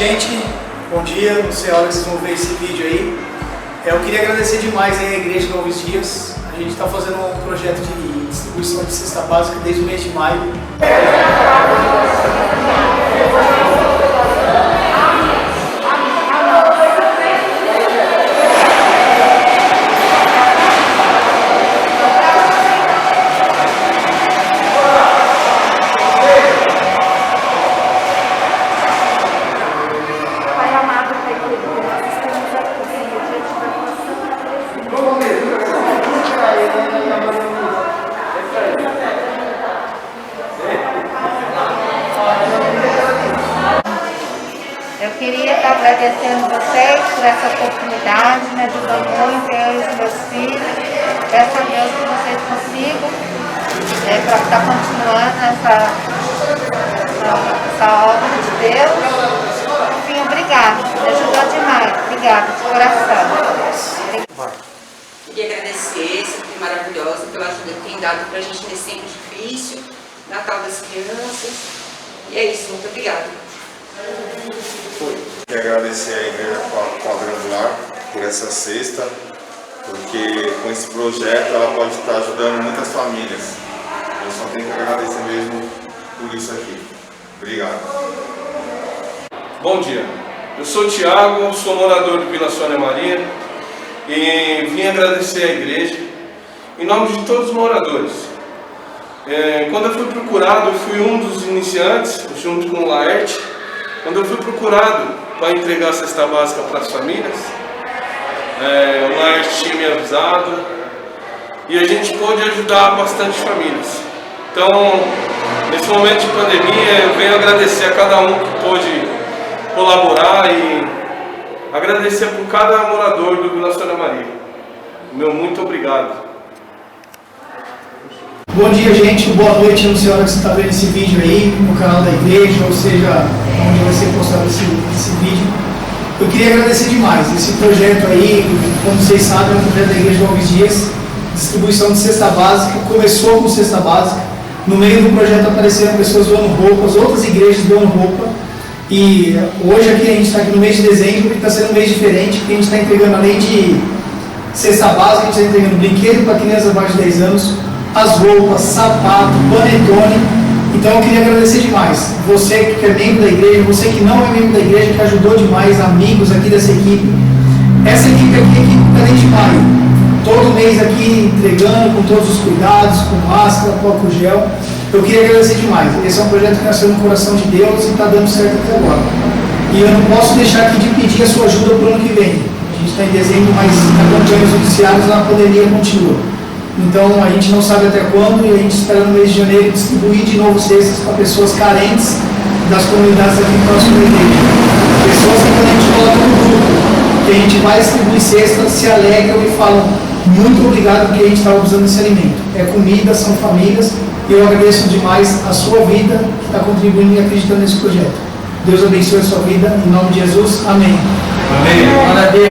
gente, bom dia, não sei a hora que vocês vão ver esse vídeo aí. Eu queria agradecer demais aí a Igreja Novos Dias. A gente está fazendo um projeto de distribuição de cesta básica desde o mês de maio. Eu queria estar agradecendo vocês por essa oportunidade, me ajudou muito, eu e os meus filhos. Peço a Deus que vocês consigam para estar continuando essa obra de Deus. Enfim, obrigada, me ajudou demais. Obrigada, de coração. Queria agradecer, sempre maravilhosa, pela ajuda que tem dado para a gente nesse tempo difícil, Natal das Crianças. E é isso, muito obrigada. Quero agradecer a Igreja Quadrangular por essa cesta, porque com esse projeto ela pode estar ajudando muitas famílias. Eu só tenho que agradecer mesmo por isso aqui. Obrigado. Bom dia, eu sou o Thiago, sou morador de Vila Sônia Maria e vim agradecer à igreja em nome de todos os moradores. Quando eu fui procurado, eu fui um dos iniciantes, junto com o Laerte. Quando eu fui procurado para entregar a cesta básica para as famílias, o Laerte tinha me avisado e a gente pôde ajudar bastante famílias. Então, nesse momento de pandemia, eu venho agradecer a cada um que pôde colaborar e agradecer por cada morador do Vila Sônia Maria. Meu muito obrigado. Bom dia, gente, boa noite, não sei a hora que você está vendo esse vídeo aí no canal da igreja, ou seja, onde vai ser postado esse vídeo. Eu queria agradecer demais. Esse projeto aí, como vocês sabem, é um projeto da Igreja Novos Dias, distribuição de cesta básica. Começou com cesta básica, no meio do projeto apareceram pessoas doando roupas, outras igrejas doando roupa. E hoje aqui a gente está aqui no mês de dezembro, que está sendo um mês diferente, porque a gente está entregando, além de cesta básica, a gente está entregando brinquedo para crianças abaixo de 10 anos, as roupas, sapato, panetone. Então eu queria agradecer demais. Você que é membro da igreja, você que não é membro da igreja, que ajudou demais, amigos aqui dessa equipe. Essa equipe aqui é a equipe Cadente de Maio. Todo mês aqui entregando com todos os cuidados, com máscara, com álcool gel. Eu queria agradecer demais. Esse é um projeto que nasceu no coração de Deus e está dando certo até agora. E eu não posso deixar aqui de pedir a sua ajuda para o ano que vem. A gente está em dezembro, mas acompanhando os noticiários, a pandemia continua. Então a gente não sabe até quando e a gente espera no mês de janeiro distribuir de novo cestas para pessoas carentes das comunidades aqui próximo da igreja. Pessoas que quando a gente coloca no grupo, que a gente vai distribuir cestas, se alegram e falam muito obrigado porque a gente estava usando esse alimento. É comida, são famílias e eu agradeço demais a sua vida que está contribuindo e acreditando nesse projeto. Deus abençoe a sua vida, em nome de Jesus. Amém. Amém.